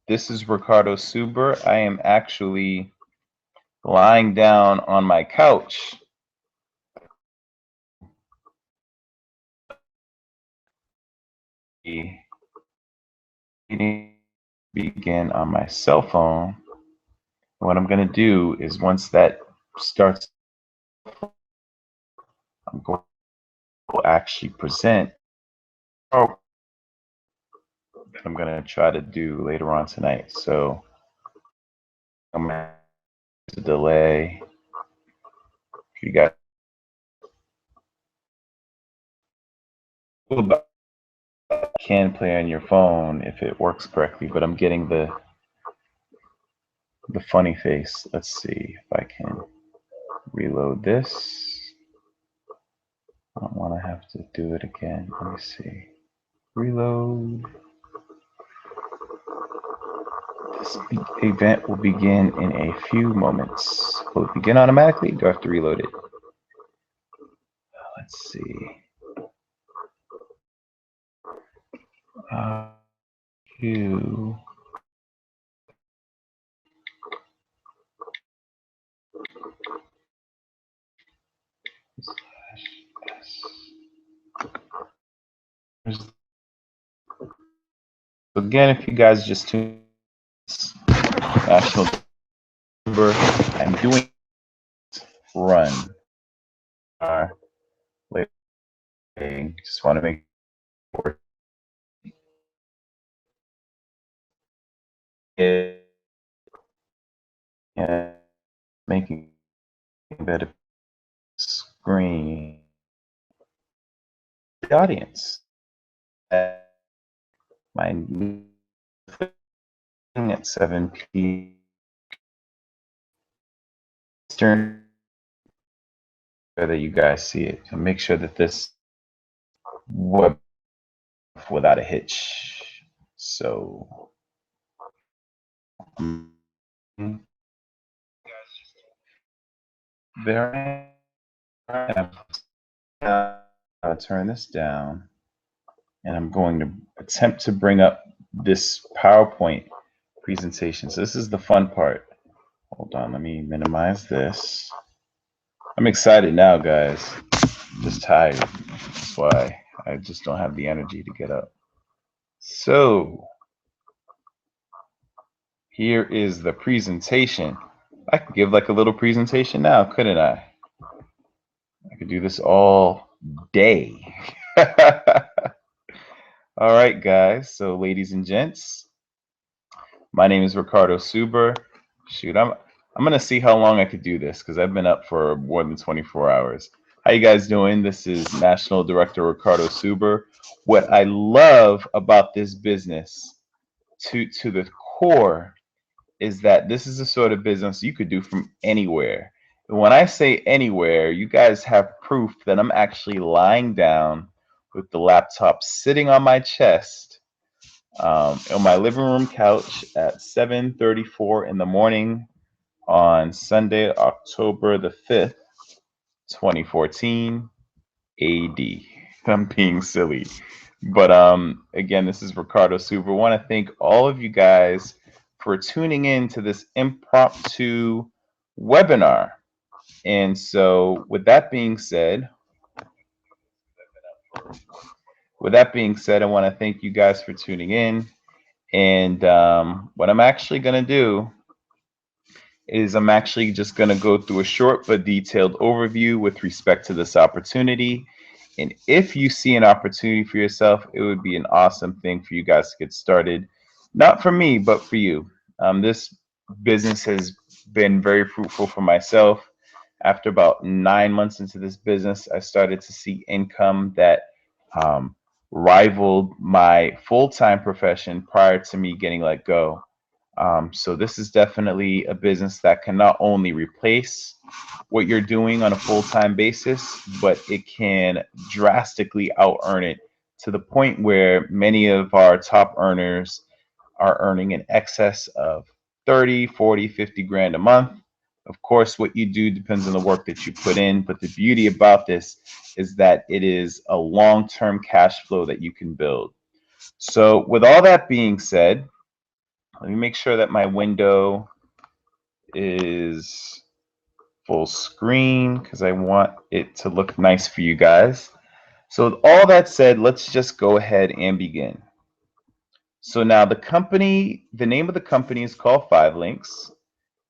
This is Ricardo Suber. I am actually lying down on my couch. The meeting begin on my cell phone. What I'm going to do is once that starts, I'm going to actually present that I'm going to try to do later on tonight. So I'm going to use a delay. If you guys can play on your phone if it works correctly, but I'm getting the funny face. Let's see if I can reload this. I don't want to have to do it again. Let me see. Reload. This event will begin in a few moments. Will it begin automatically? Do I have to reload it? Let's see. Q. Again, if you guys just tune national number, I'm doing run. Just want to make sure making better screen the audience. My at 7 p.m. Eastern, whether you guys see it, so make sure that this web without a hitch. So there I am. I'll turn this down, and I'm going to attempt to bring up this PowerPoint presentation. So this is the fun part. Hold on, let me minimize this. I'm excited now, guys. Just tired. That's why I just don't have the energy to get up. So here is the presentation. I could give like a little presentation now, couldn't I? I could do this all day. All right, guys. So ladies and gents, my name is Ricardo Suber. Shoot, I'm gonna see how long I could do this because I've been up for more than 24 hours. How you guys doing? This is National Director Ricardo Suber. What I love about this business to the core is that this is the sort of business you could do from anywhere. And when I say anywhere, you guys have proof that I'm actually lying down with the laptop sitting on my chest on my living room couch at 7:34 in the morning on Sunday, October the 5th, 2014 AD. I'm being silly. But again, this is Ricardo Super. I want to thank all of you guys for tuning in to this impromptu webinar. And so with that being said, I want to thank you guys for tuning in. And what I'm actually going to do is I'm actually just going to go through a short but detailed overview with respect to this opportunity. And if you see an opportunity for yourself, it would be an awesome thing for you guys to get started. Not for me, but for you. This business has been very fruitful for myself. After about 9 months into this business, I started to see income that rivaled my full-time profession prior to me getting let go. So this is definitely a business that can not only replace what you're doing on a full-time basis, but it can drastically out-earn it to the point where many of our top earners are earning in excess of 30, 40, 50 grand a month. Of course, what you do depends on the work that you put in, but the beauty about this is that it is a long-term cash flow that you can build. So with all that being said, Let me make sure that my window is full screen because I want it to look nice for you guys. So with all that said, let's just go ahead and begin. So now the name of the company is called Five Links.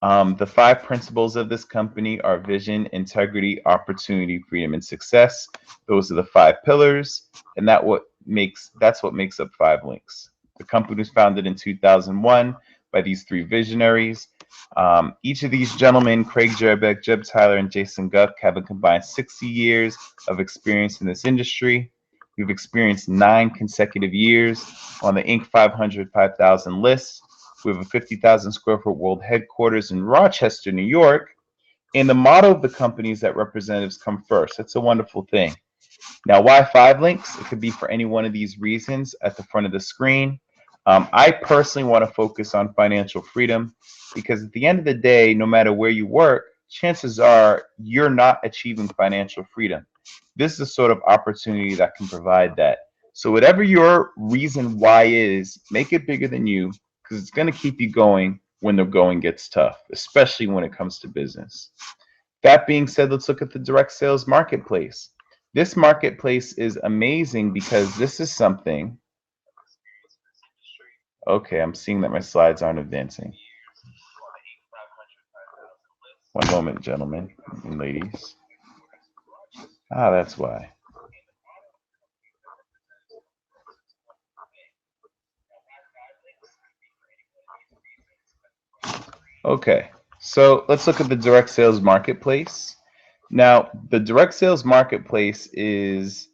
The five principles of this company are vision, integrity, opportunity, freedom, and success. Those are the five pillars, and that's what makes up Five Links. The company was founded in 2001 by these three visionaries. Each of these gentlemen, Craig Jerbeck, Jeb Tyler, and Jason Guck, have a combined 60 years of experience in this industry. We've experienced 9 consecutive years on the Inc. 500 5000 list. We have a 50,000 square foot world headquarters in Rochester, New York. And the motto of the company is that representatives come first. That's a wonderful thing. Now, why five links? It could be for any one of these reasons at the front of the screen. I personally want to focus on financial freedom because at the end of the day, no matter where you work, chances are you're not achieving financial freedom. This is the sort of opportunity that can provide that. So, whatever your reason why is, make it bigger than you because it's going to keep you going when the going gets tough, especially when it comes to business. That being said, let's look at the direct sales marketplace. This marketplace is amazing because this is something. Okay, I'm seeing that my slides aren't advancing. One moment, gentlemen and ladies. Ah, that's why. Okay, so let's look at the direct sales marketplace. Now, the direct sales marketplace is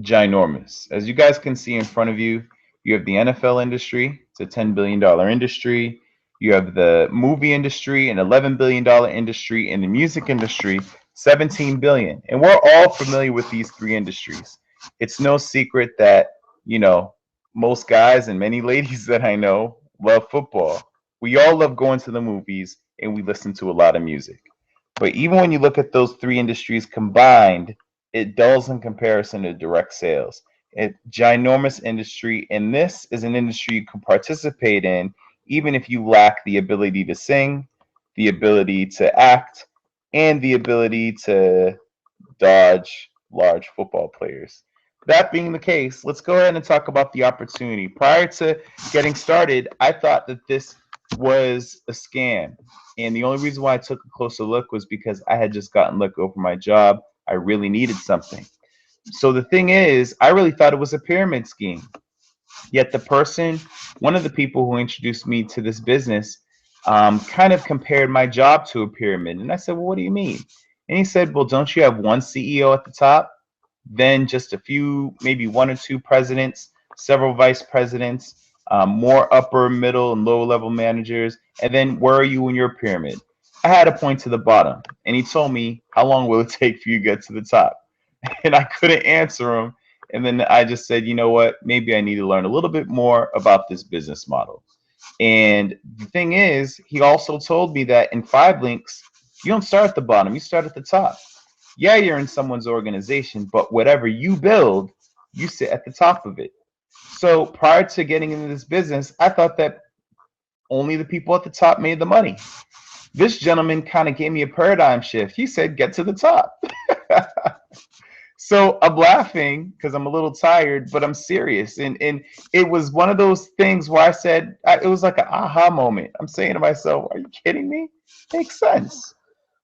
ginormous. As you guys can see in front of you, you have the NFL industry, it's a $10 billion industry. You have the movie industry, an $11 billion industry, and the music industry, 17 billion. And we're all familiar with these three industries. It's no secret that, you know, most guys and many ladies that I know love football. We all love going to the movies and we listen to a lot of music. But even when you look at those three industries combined, it dulls in comparison to direct sales. It's ginormous industry, and this is an industry you can participate in even if you lack the ability to sing, the ability to act, and the ability to dodge large football players. That being the case, let's go ahead and talk about the opportunity. Prior to getting started, I thought that this was a scam. And the only reason why I took a closer look was because I had just gotten let go from my job. I really needed something. So the thing is, I really thought it was a pyramid scheme. Yet one of the people who introduced me to this business, kind of compared my job to a pyramid. And I said, well, what do you mean? And he said, well, don't you have one CEO at the top, then just a few, maybe one or two presidents, several vice presidents, more upper, middle, and lower level managers, and then where are you in your pyramid? I had to point to the bottom, and he told me, how long will it take for you to get to the top? And I couldn't answer him. And then I just said, you know what? Maybe I need to learn a little bit more about this business model. And the thing is, he also told me that in five links, you don't start at the bottom, you start at the top. Yeah, you're in someone's organization, but whatever you build, you sit at the top of it. So prior to getting into this business, I thought that only the people at the top made the money. This gentleman kind of gave me a paradigm shift. He said, get to the top. So I'm laughing because I'm a little tired, but I'm serious. And it was one of those things where it was like an aha moment. I'm saying to myself, are you kidding me? Makes sense.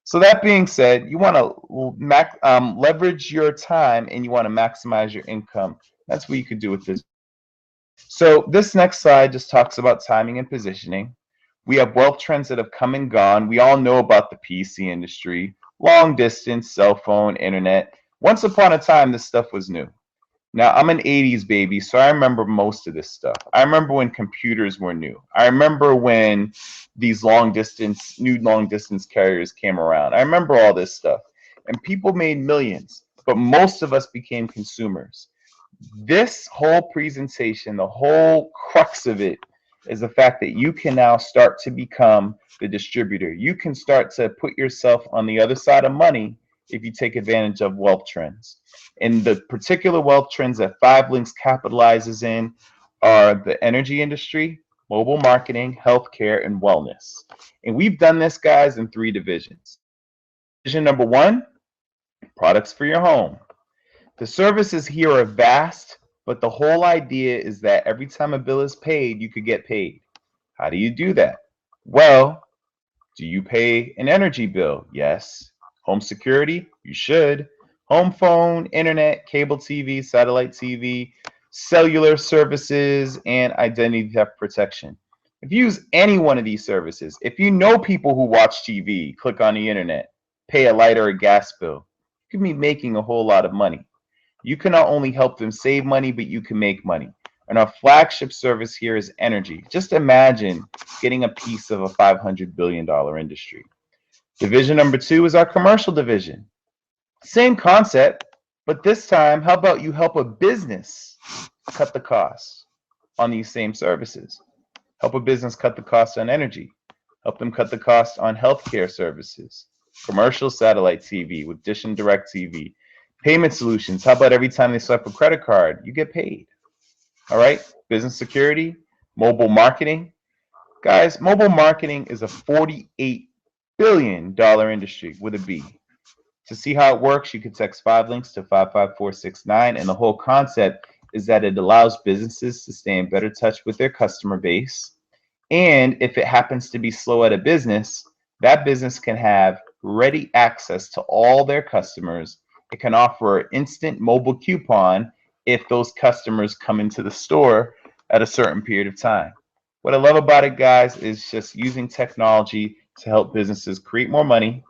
So that being said, you want to leverage your time and you want to maximize your income. That's what you could do with this. So this next slide just talks about timing and positioning. We have wealth trends that have come and gone. We all know about the PC industry, long distance, cell phone, internet. Once upon a time, this stuff was new. Now, I'm an 80s baby, so I remember most of this stuff. I remember when computers were new. I remember when these new long distance carriers came around. I remember all this stuff. And people made millions, but most of us became consumers. This whole presentation, the whole crux of it, is the fact that you can now start to become the distributor. You can start to put yourself on the other side of money if you take advantage of wealth trends. And the particular wealth trends that Five Links capitalizes in are the energy industry, mobile marketing, healthcare, and wellness. And we've done this, guys, in three divisions. Division number one, products for your home. The services here are vast, but the whole idea is that every time a bill is paid, you could get paid. How do you do that? Well, do you pay an energy bill? Yes. Home security? You should. Home phone, internet, cable TV, satellite TV, cellular services, and identity theft protection. If you use any one of these services, if you know people who watch TV, click on the internet, pay a light or a gas bill, you can be making a whole lot of money. You can not only help them save money, but you can make money. And our flagship service here is energy. Just imagine getting a piece of a $500 billion industry. Division number two is our commercial division. Same concept, but this time, how about you help a business cut the costs on these same services? Help a business cut the cost on energy. Help them cut the cost on healthcare services. Commercial satellite TV with Dish and Direct TV. Payment solutions. How about every time they swipe a credit card, you get paid? All right. Business security, mobile marketing. Guys, mobile marketing is a $48 billion industry with a B. To see how it works, you can text 5 links to 55469. And the whole concept is that it allows businesses to stay in better touch with their customer base. And if it happens to be slow at a business, that business can have ready access to all their customers. It can offer an instant mobile coupon if those customers come into the store at a certain period of time. What I love about it, guys, is just using technology to help businesses create more money,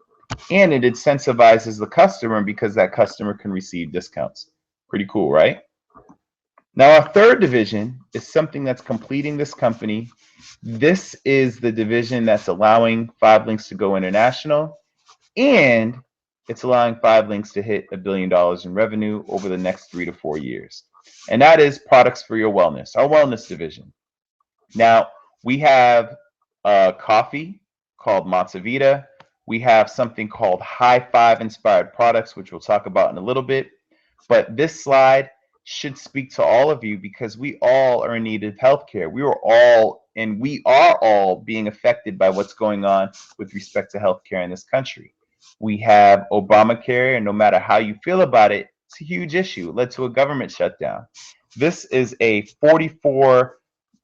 and it incentivizes the customer because that customer can receive discounts. Pretty cool, right? Now, our third division is something that's completing this company. This is the division that's allowing 5 links to go international, and it's allowing 5 links to hit $1 billion in revenue over the next 3 to 4 years. And that is products for your wellness, our wellness division. Now, we have coffee called Matza Vita. We have something called High Five inspired products, which we'll talk about in a little bit. But this slide should speak to all of you because we all are in need of healthcare. We are all being affected by what's going on with respect to healthcare in this country. We have Obamacare, and no matter how you feel about it, it's a huge issue. It led to a government shutdown. This is a 44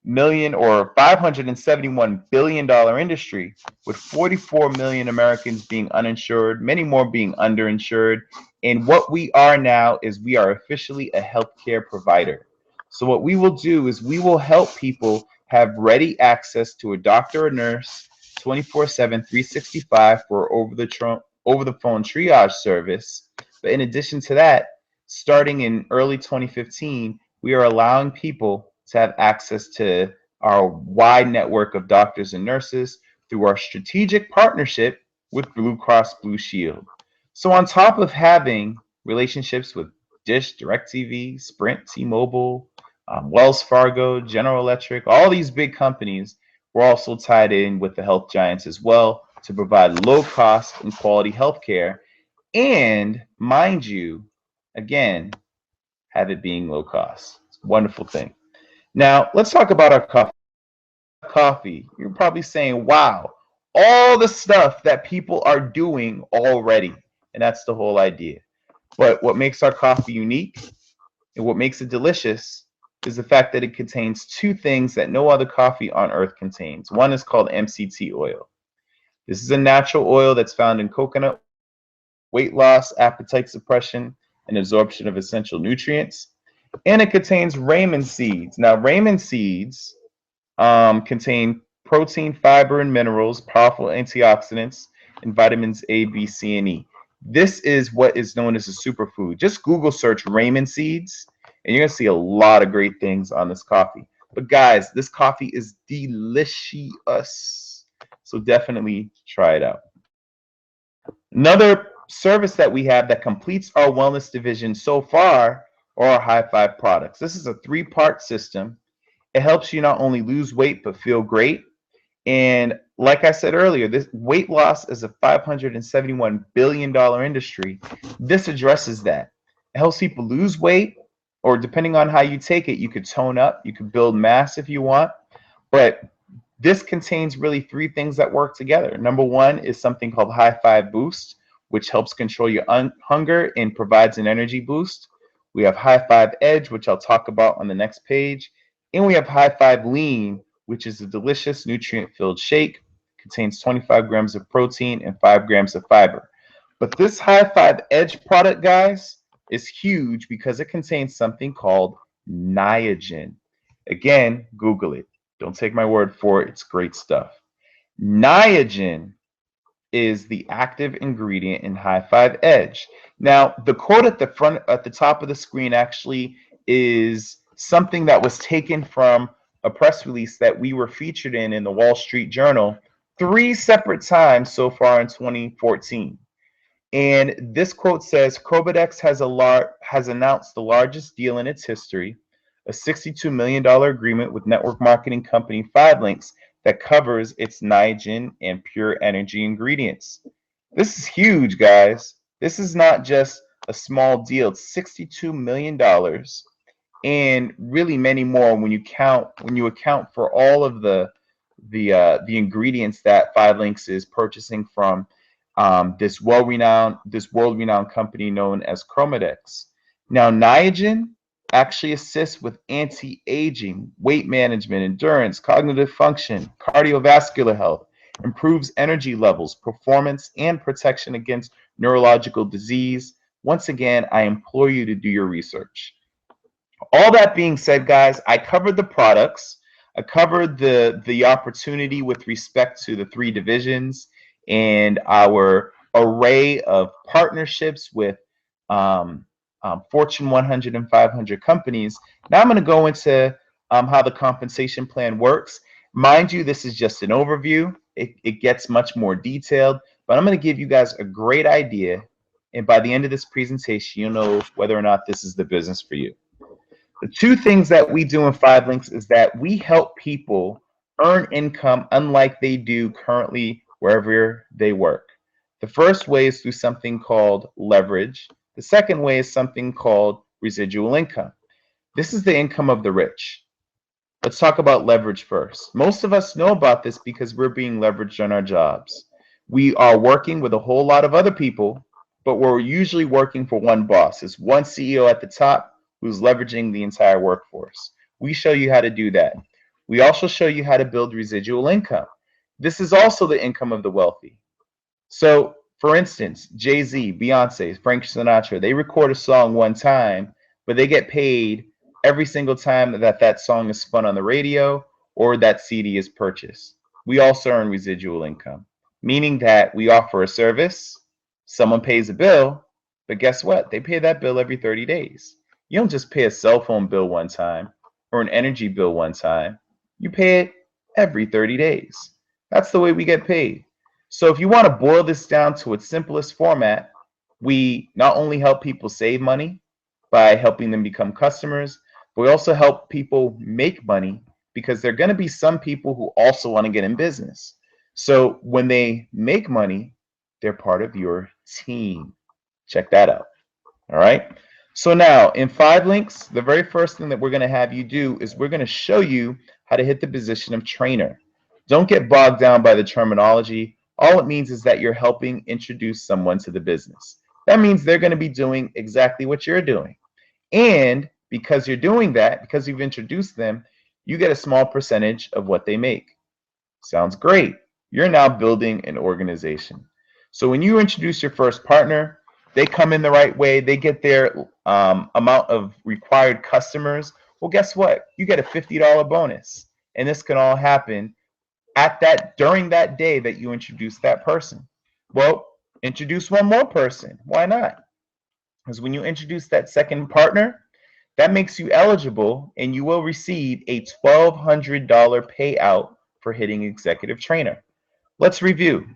million or $571 billion industry with 44 million Americans being uninsured, many more being underinsured. And what we are now is we are officially a healthcare provider. So what we will do is we will help people have ready access to a doctor or nurse 24/7, 365 for over the phone triage service. But in addition to that, starting in early 2015, we are allowing people to have access to our wide network of doctors and nurses through our strategic partnership with Blue Cross Blue Shield. So on top of having relationships with Dish, DirecTV, Sprint, T-Mobile, Wells Fargo, General Electric, all these big companies, we're also tied in with the health giants as well to provide low cost and quality healthcare. And mind you, again, have it being low cost. It's a wonderful thing. Now, let's talk about our coffee. Coffee. You're probably saying, wow, all the stuff that people are doing already. And that's the whole idea. But what makes our coffee unique and what makes it delicious is the fact that it contains two things that no other coffee on earth contains. One is called MCT oil. This is a natural oil that's found in coconut, weight loss, appetite suppression, and absorption of essential nutrients. And it contains Raymond seeds. Now, Raymond seeds contain protein, fiber, and minerals, powerful antioxidants, and vitamins A, B, C, and E. This is what is known as a superfood. Just Google search Raymond seeds, and you're going to see a lot of great things on this coffee. But guys, this coffee is delicious. So definitely try it out. Another service that we have that completes our wellness division so far are our High Five products. This is a 3-part system. It helps you not only lose weight but feel great. And like I said earlier, this weight loss is a $571 billion industry. This addresses that. It helps people lose weight, or depending on how you take it, you could tone up, you could build mass if you want. But this contains really three things that work together. Number one is something called High Five Boost, which helps control your hunger and provides an energy boost. We have High Five Edge, which I'll talk about on the next page. And we have High Five Lean, which is a delicious nutrient filled shake, contains 25 grams of protein and 5 grams of fiber. But this High Five Edge product, guys, is huge because it contains something called niagen. Again, Google it. Don't take my word for it. It's great stuff. Niagen is the active ingredient in High Five Edge. Now, the quote at the top of the screen actually is something that was taken from a press release that we were featured in the Wall Street Journal three separate times so far in 2014. And this quote says, Chromadex has announced the largest deal in its history, a $62 million agreement with network marketing company 5links that covers its Niagen and Pure Energy ingredients. This is huge, guys. This is not just a small deal. It's $62 million and really many more when you account for all of the ingredients that 5links is purchasing from this world-renowned company known as Chromadex. Now, Niagen actually assists with anti-aging, weight management, endurance, cognitive function, cardiovascular health, improves energy levels, performance, and protection against neurological disease. Once again, I implore you to do your research. All that being said, guys, I covered the products. I covered the opportunity with respect to the three divisions and our array of partnerships with um, Fortune 100 and 500 companies. Now I'm going to go into how the compensation plan works. Mind you, this is just an overview. It gets much more detailed, but I'm going to give you guys a great idea. And by the end of this presentation, you'll know whether or not this is the business for you. The two things that we do in 5links is that we help people earn income unlike they do currently wherever they work. The first way is through something called leverage. The second way is something called residual income. This is the income of the rich. Let's talk about leverage first. Most of us know about this because we're being leveraged on our jobs. We are working with a whole lot of other people, but we're usually working for one boss. It's one CEO at the top who's leveraging the entire workforce. We show you how to do that. We also show you how to build residual income. This is also the income of the wealthy. So, for instance, Jay-Z, Beyonce, Frank Sinatra, they record a song one time, but they get paid every single time that that song is spun on the radio or that CD is purchased. We also earn residual income, meaning that we offer a service, someone pays a bill, but guess what? They pay that bill every 30 days. You don't just pay a cell phone bill one time or an energy bill one time. You pay it every 30 days. That's the way we get paid. So if you want to boil this down to its simplest format, we not only help people save money by helping them become customers, but we also help people make money because there are going to be some people who also want to get in business. So when they make money, they're part of your team. Check that out. All right. So now in 5links, the very first thing that we're going to have you do is we're going to show you how to hit the position of trainer. Don't get bogged down by the terminology. All it means is that you're helping introduce someone to the business. That means they're going to be doing exactly what you're doing. And because you're doing that, because you've introduced them, you get a small percentage of what they make. Sounds great. You're now building an organization. So when you introduce your first partner, they come in the right way, they get their amount of required customers. Well, guess what? You get a $50 bonus. And this can all happen during that day that you introduce that person. Well, introduce one more person. Why not? Because when you introduce that second partner, that makes you eligible and you will receive a $1,200 payout for hitting executive trainer. Let's review.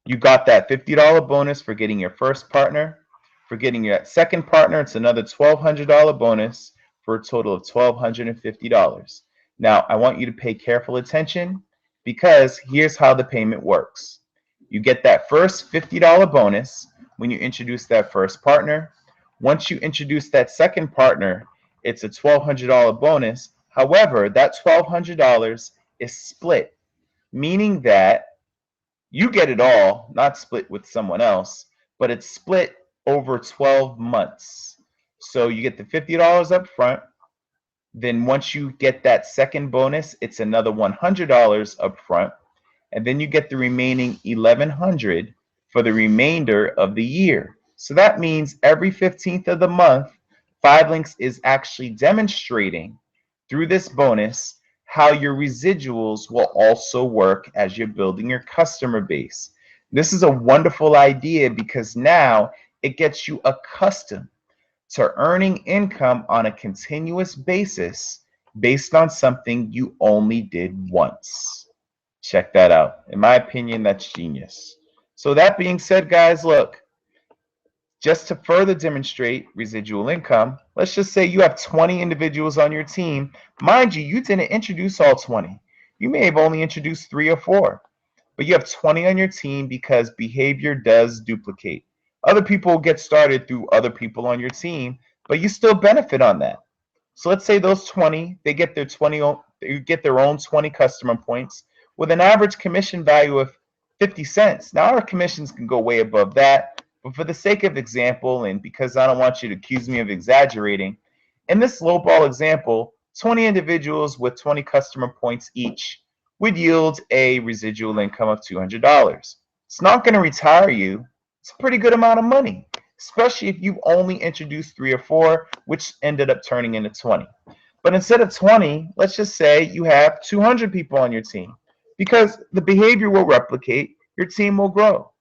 You got that $50 bonus for getting your first partner. For getting your second partner, it's another $1,200 bonus for a total of $1,250. Now, I want you to pay careful attention because here's how the payment works. You get that first $50 bonus when you introduce that first partner. Once you introduce that second partner, it's a $1,200 bonus. However, that $1,200 is split, meaning that you get it all, not split with someone else, but it's split over 12 months. So you get the $50 up front. Then once you get that second bonus, it's another $100 up front. And then you get the remaining 1,100 for the remainder of the year. So that means every 15th of the month, 5links is actually demonstrating through this bonus how your residuals will also work as you're building your customer base. This is a wonderful idea because now it gets you accustomed to earning income on a continuous basis based on something you only did once. Check that out. In my opinion, that's genius. So that being said, guys, look, just to further demonstrate residual income, let's just say you have 20 individuals on your team. Mind you, you didn't introduce all 20. You may have only introduced 3 or 4, but you have 20 on your team because behavior does duplicate. Other people get started through other people on your team, but you still benefit on that. So let's say those 20, they get their own 20 customer points with an average commission value of 50 cents. Now our commissions can go way above that, but for the sake of example, and because I don't want you to accuse me of exaggerating, in this lowball example, 20 individuals with 20 customer points each would yield a residual income of $200. It's not going to retire you. It's a pretty good amount of money, especially if you've only introduced 3 or 4, which ended up turning into 20. But instead of 20, let's just say you have 200 people on your team, because the behavior will replicate, your team will grow.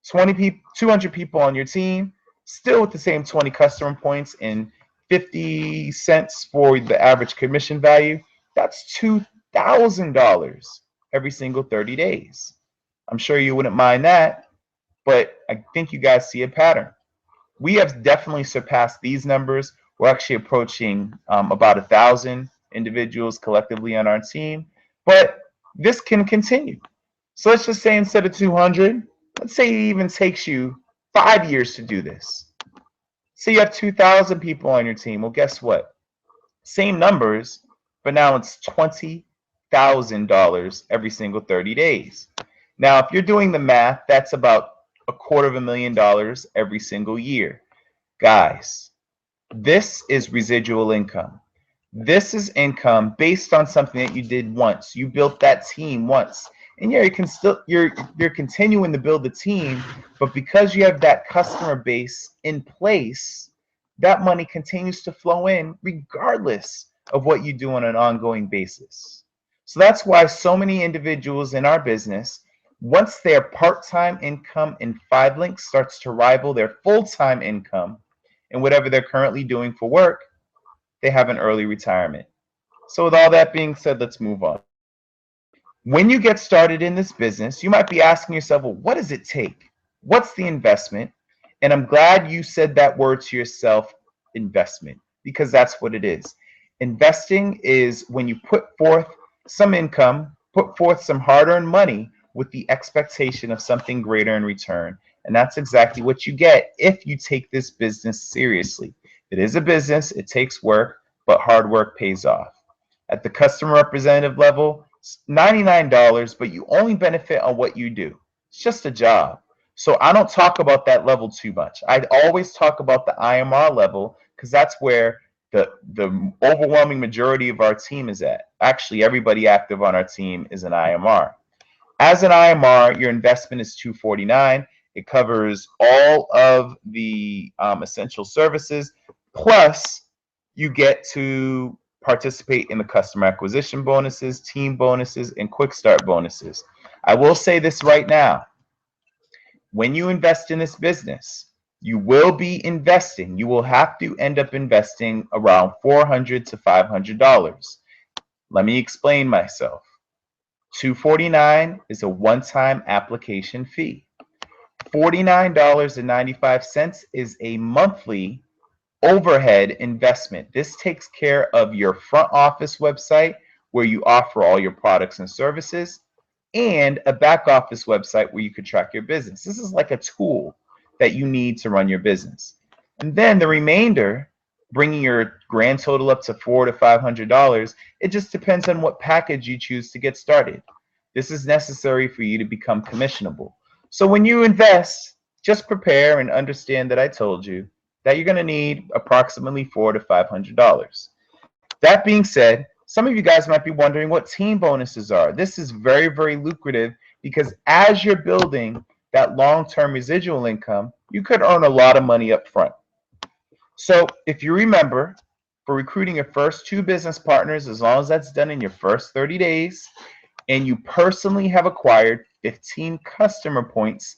200 people on your team, still with the same 20 customer points and 50 cents for the average commission value. That's $2,000 every single 30 days. I'm sure you wouldn't mind that, but I think you guys see a pattern. We have definitely surpassed these numbers. We're actually approaching about 1,000 individuals collectively on our team, but this can continue. So let's just say instead of 200, let's say it even takes you 5 years to do this. So you have 2,000 people on your team. Well, guess what? Same numbers, but now it's $20,000 every single 30 days. Now, if you're doing the math, that's about $250,000 every single year. Guys, this is residual income. This is income based on something that you did once. You built that team once. And yeah, you're continuing to build the team, but because you have that customer base in place, that money continues to flow in regardless of what you do on an ongoing basis. So that's why so many individuals in our business, once their part-time income in 5links starts to rival their full-time income in whatever they're currently doing for work, they have an early retirement. So with all that being said, let's move on. When you get started in this business, you might be asking yourself, well, what does it take? What's the investment? And I'm glad you said that word to yourself, investment, because that's what it is. Investing is when you put forth some income, put forth some hard-earned money with the expectation of something greater in return. And that's exactly what you get if you take this business seriously. It is a business, it takes work, but hard work pays off. At the customer representative level, it's $99, but you only benefit on what you do. It's just a job. So I don't talk about that level too much. I always talk about the IMR level because that's where the overwhelming majority of our team is at. Actually, everybody active on our team is an IMR. As an IMR, your investment is $249. It covers all of the essential services, plus you get to participate in the customer acquisition bonuses, team bonuses, and quick start bonuses. I will say this right now. When you invest in this business, you will be investing. You will have to end up investing around $400 to $500. Let me explain myself. $249 is a one-time application fee. $49.95 is a monthly overhead investment. This takes care of your front office website where you offer all your products and services, and a back office website where you could track your business. This is like a tool that you need to run your business. And then the remainder, bringing your grand total up to $400 to $500. It just depends on what package you choose to get started. This is necessary for you to become commissionable. So when you invest, just prepare and understand that I told you that you're going to need approximately $400 to $500. That being said, some of you guys might be wondering what team bonuses are. This is very, very lucrative because as you're building that long-term residual income, you could earn a lot of money up front. So if you remember, for recruiting your first 2 business partners, as long as that's done in your first 30 days, and you personally have acquired 15 customer points,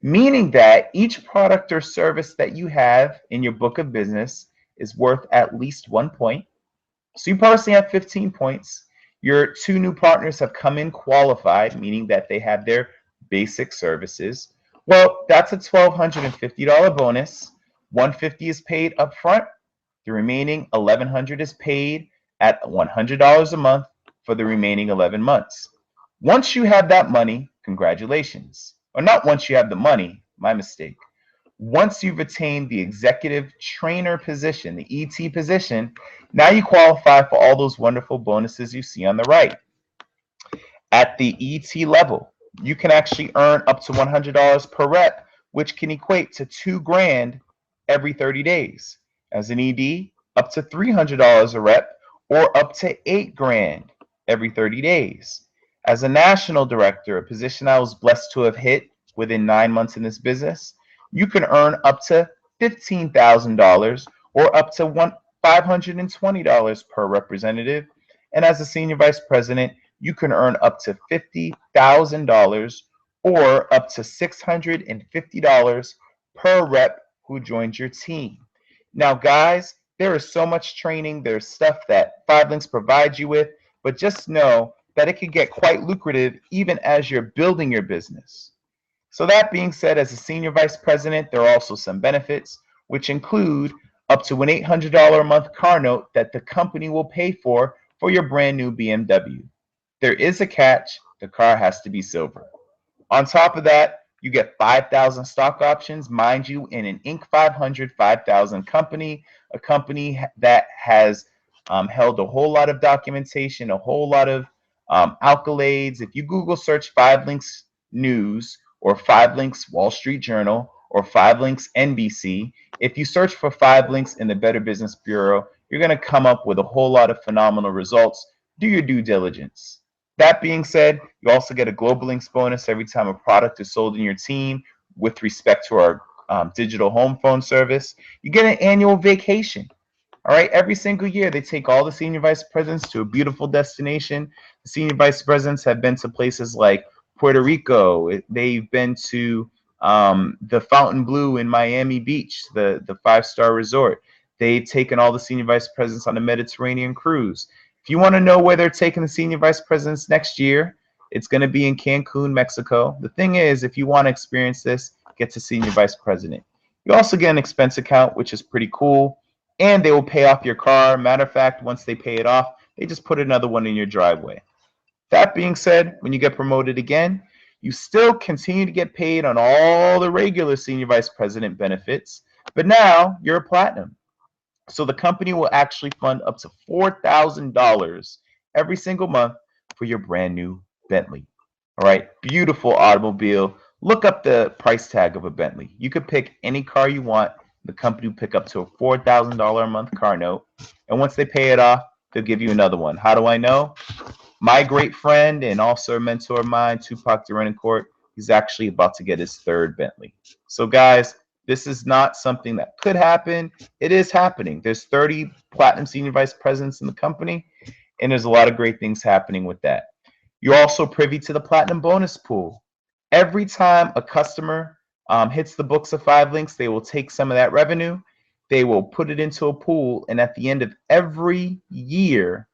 meaning that each product or service that you have in your book of business is worth at least 1 point. So you personally have 15 points. Your 2 new partners have come in qualified, meaning that they have their basic services. Well, that's a $1,250 bonus. 150 is paid up front. The remaining 1,100 is paid at $100 a month for the remaining 11 months. Once you have that money, congratulations. Or not once you have the money, my mistake. Once you've attained the executive trainer position, the ET position, now you qualify for all those wonderful bonuses you see on the right. At the ET level, you can actually earn up to $100 per rep, which can equate to 2 grand every 30 days. As an ED, up to $300 a rep, or up to 8 grand every 30 days. As a national director, a position I was blessed to have hit within 9 months in this business, you can earn up to $15,000 or up to $520 per representative. And as a senior vice president, you can earn up to $50,000 or up to $650 per rep who joins your team. Now, guys, there is so much training. There's stuff that 5links provides you with, but just know that it can get quite lucrative even as you're building your business. So that being said, as a senior vice president, there are also some benefits, which include up to an $800 a month car note that the company will pay for your brand new BMW. There is a catch, the car has to be silver. On top of that, you get 5,000 stock options, mind you, in an Inc. 500 5,000 company, a company that has held a whole lot of documentation, a whole lot of accolades. If you Google search 5links News or 5links Wall Street Journal or 5links NBC, if you search for 5links in the Better Business Bureau, you're going to come up with a whole lot of phenomenal results. Do your due diligence. That being said, you also get a Global Links bonus every time a product is sold in your team with respect to our digital home phone service. You get an annual vacation. All right, every single year they take all the senior vice presidents to a beautiful destination. The senior vice presidents have been to places like Puerto Rico. They've been to the Fontainebleau in Miami Beach, the 5-star resort. They've taken all the senior vice presidents on a Mediterranean cruise. If you want to know where they're taking the senior vice presidents next year, it's going to be in Cancun, Mexico. The thing is, if you want to experience this, get to senior vice president. You also get an expense account, which is pretty cool, and they will pay off your car. Matter of fact, once they pay it off, they just put another one in your driveway. That being said, when you get promoted again, you still continue to get paid on all the regular senior vice president benefits, but now you're a platinum. So the company will actually fund up to $4,000 every single month for your brand new Bentley. All right, beautiful automobile. Look up the price tag of a Bentley. You could pick any car you want. The company will pick up to a $4,000 a month car note. And once they pay it off, they'll give you another one. How do I know? My great friend and also a mentor of mine, Tupac Durencourt, he's actually about to get his 3rd Bentley. So guys, this is not something that could happen. It is happening. There's 30 platinum senior vice presidents in the company, and there's a lot of great things happening with that. You're also privy to the platinum bonus pool. Every time a customer hits the books of 5links, they will take some of that revenue, they will put it into a pool, and at the end of every year,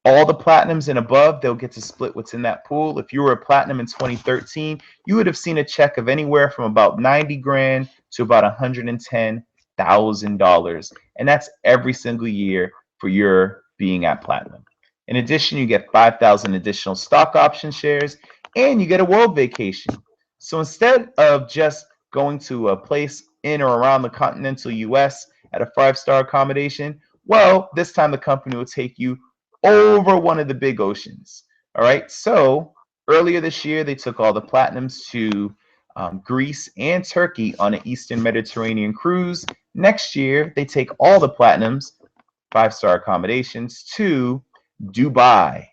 all the platinums and above, they'll get to split what's in that pool. If you were a platinum in 2013, you would have seen a check of anywhere from about 90 grand to about $110,000. And that's every single year for your being at platinum. In addition, you get 5,000 additional stock option shares and you get a world vacation. So instead of just going to a place in or around the continental US at a 5-star accommodation? Well, this time the company will take you over one of the big oceans. All right. So earlier this year, they took all the platinums to Greece and Turkey on an Eastern Mediterranean cruise. Next year, they take all the platinums, 5-star accommodations, to Dubai.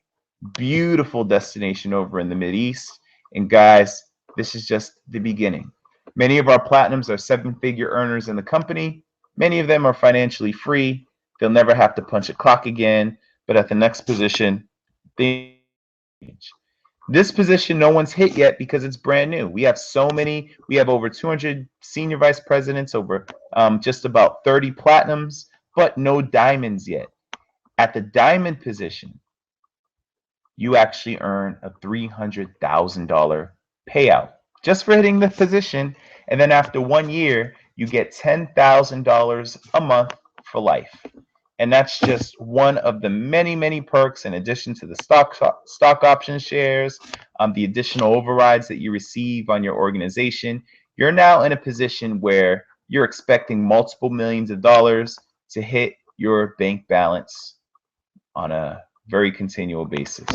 Beautiful destination over in the Mideast. And guys, this is just the beginning. Many of our platinums are 7-figure earners in the company. Many of them are financially free. They'll never have to punch a clock again. But at the next position, things change. This position no one's hit yet because it's brand new. We have so many. We have over 200 senior vice presidents, over just about 30 platinums, but no diamonds yet. At the diamond position, you actually earn a $300,000 payout just for hitting the position. And then after 1 year, you get $10,000 a month for life. And that's just one of the many, many perks in addition to the stock option shares, the additional overrides that you receive on your organization. You're now in a position where you're expecting multiple millions of dollars to hit your bank balance on a very continual basis.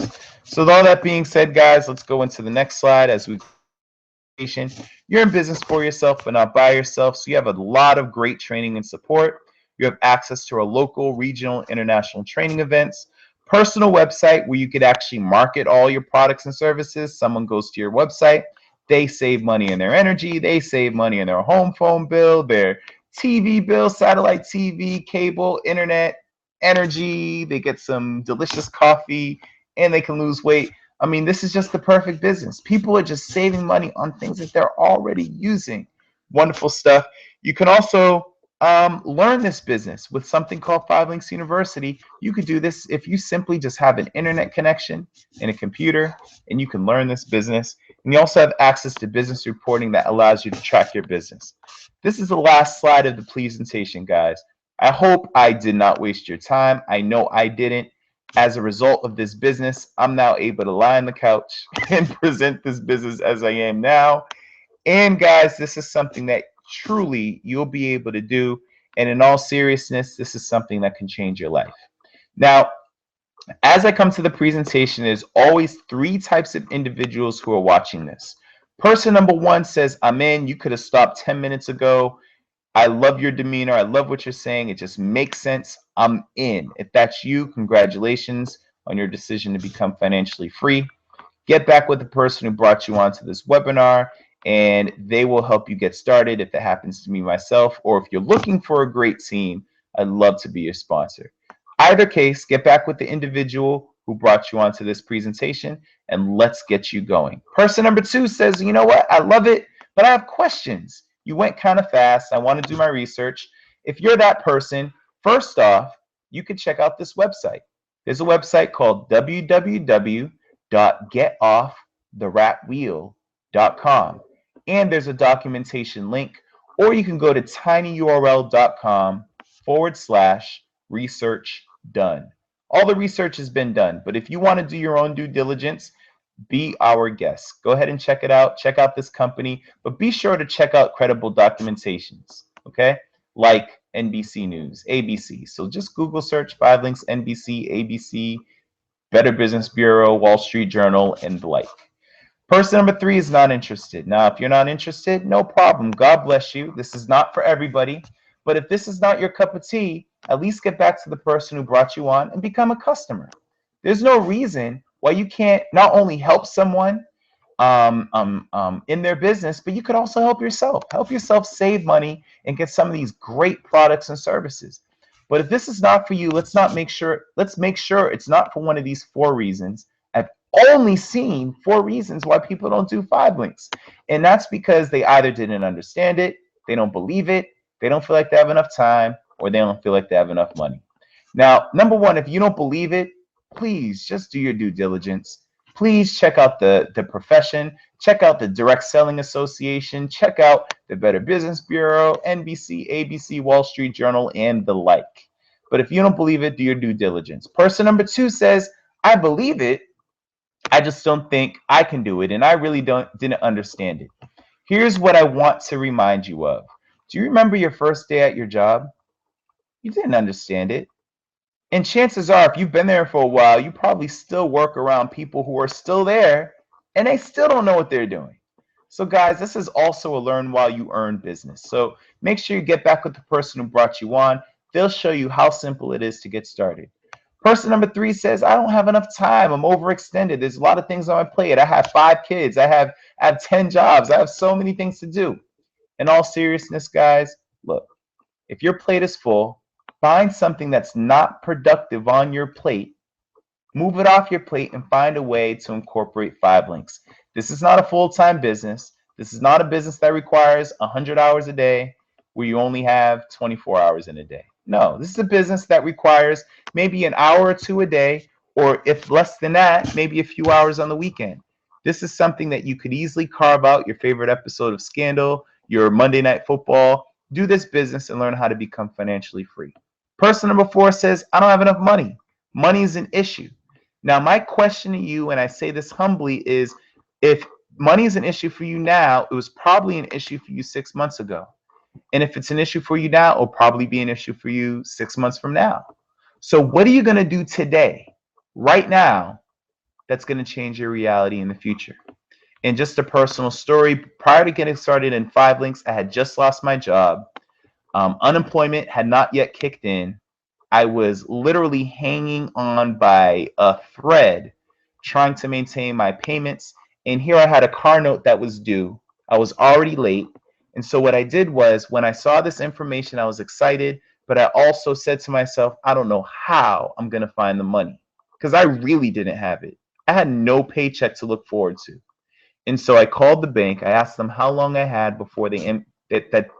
So with all that being said, guys, let's go into the next slide as we you're in business for yourself but not by yourself. So you have a lot of great training and support. You have access to our local, regional, international training events, personal website where you could actually market all your products and services. Someone goes to your website, they save money in their energy, they save money in their home phone bill, their TV bill, satellite TV, cable, internet, energy, they get some delicious coffee, and they can lose weight. I mean, this is just the perfect business. People are just saving money on things that they're already using. Wonderful stuff. You can also learn this business with something called 5links University. You could do this if you simply just have an internet connection and a computer, and you can learn this business. And you also have access to business reporting that allows you to track your business. This is the last slide of the presentation, guys. I hope I did not waste your time. I know I didn't. As a result of this business, I'm now able to lie on the couch and present this business as I am now. And guys, this is something that truly you'll be able to do. And in all seriousness, this is something that can change your life. Now, as I come to the presentation, there's always 3 types of individuals who are watching this. Person number 1 says, I'm in. You could have stopped 10 minutes ago. I love your demeanor. I love what you're saying. It just makes sense. I'm in. If that's you, congratulations on your decision to become financially free. Get back with the person who brought you onto this webinar, and they will help you get started if that happens to me myself, or if you're looking for a great team, I'd love to be your sponsor. Either case, get back with the individual who brought you onto this presentation, and let's get you going. Person number 2 says, you know what? I love it, but I have questions. You went kind of fast. I want to do my research. If you're that person, first off, you can check out this website. There's a website called www.getofftheratwheel.com. And there's a documentation link, or you can go to tinyurl.com/research done. All the research has been done, but if you want to do your own due diligence, be our guest. Go ahead and check it out. Check out this company, but be sure to check out credible documentations, okay? Like NBC News, ABC. So just Google search 5links, NBC, ABC, Better Business Bureau, Wall Street Journal, and the like. Person number 3 is not interested. Now, if you're not interested, no problem. God bless you. This is not for everybody. But if this is not your cup of tea, at least get back to the person who brought you on and become a customer. There's no reason why you can't not only help someone in their business, but you could also help yourself. Help yourself save money and get some of these great products and services. But if this is not for you, let's make sure it's not for one of these 4 reasons. I've only seen 4 reasons why people don't do 5links. And that's because they either didn't understand it, they don't believe it, they don't feel like they have enough time, or they don't feel like they have enough money. Now, number 1, if you don't believe it, please just do your due diligence. Please check out the profession, check out the Direct Selling Association, check out the Better Business Bureau, NBC, ABC, Wall Street Journal, and the like. But if you don't believe it, do your due diligence. Person number 2 says, I believe it, I just don't think I can do it, and I really didn't understand it. Here's what I want to remind you of. Do you remember your first day at your job? You didn't understand it. And chances are, if you've been there for a while, you probably still work around people who are still there and they still don't know what they're doing. So, guys, this is also a learn while you earn business. So, make sure you get back with the person who brought you on. They'll show you how simple it is to get started. Person number 3 says, I don't have enough time. I'm overextended. There's a lot of things on my plate. I have 5 kids. I have 10 jobs. I have so many things to do. In all seriousness, guys, look, if your plate is full, find something that's not productive on your plate, move it off your plate, and find a way to incorporate 5 links. This is not a full-time business. This is not a business that requires 100 hours a day where you only have 24 hours in a day. No, this is a business that requires maybe an hour or two a day, or if less than that, maybe a few hours on the weekend. This is something that you could easily carve out your favorite episode of Scandal, your Monday Night Football. Do this business and learn how to become financially free. Person number 4 says, I don't have enough money. Money is an issue. Now, my question to you, and I say this humbly, is if money is an issue for you now, it was probably an issue for you 6 months ago. And if it's an issue for you now, it'll probably be an issue for you 6 months from now. So, what are you going to do today, right now, that's going to change your reality in the future? And just a personal story, prior to getting started in 5 links, I had just lost my job. Unemployment had not yet kicked in. I was literally hanging on by a thread trying to maintain my payments. And here I had a car note that was due. I was already late. And so what I did was when I saw this information, I was excited, but I also said to myself, I don't know how I'm going to find the money because I really didn't have it. I had no paycheck to look forward to. And so I called the bank. I asked them how long I had before that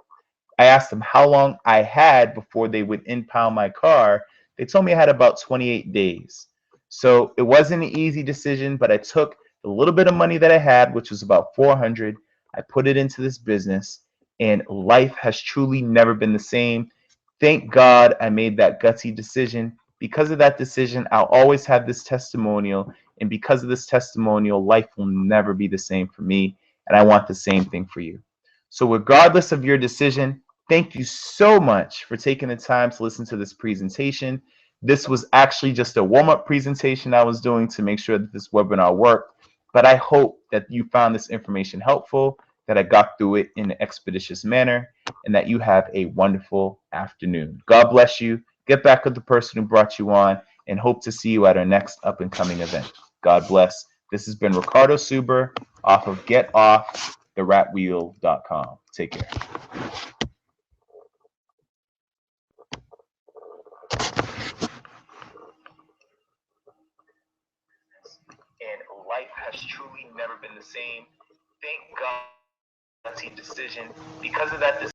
I asked them how long I had before they would impound my car. They told me I had about 28 days. So it wasn't an easy decision, but I took the little bit of money that I had, which was about 400. I put it into this business, and life has truly never been the same. Thank God I made that gutsy decision. Because of that decision, I'll always have this testimonial. And because of this testimonial, life will never be the same for me. And I want the same thing for you. So, regardless of your decision, thank you so much for taking the time to listen to this presentation. This was actually just a warm-up presentation I was doing to make sure that this webinar worked, but I hope that you found this information helpful, that I got through it in an expeditious manner, and that you have a wonderful afternoon. God bless you. Get back with the person who brought you on, and hope to see you at our next up-and-coming event. God bless. This has been Ricardo Suber off of GetOffTheRatWheel.com. Take care. And life has truly never been the same. Thank God, that's a decision. Because of that decision,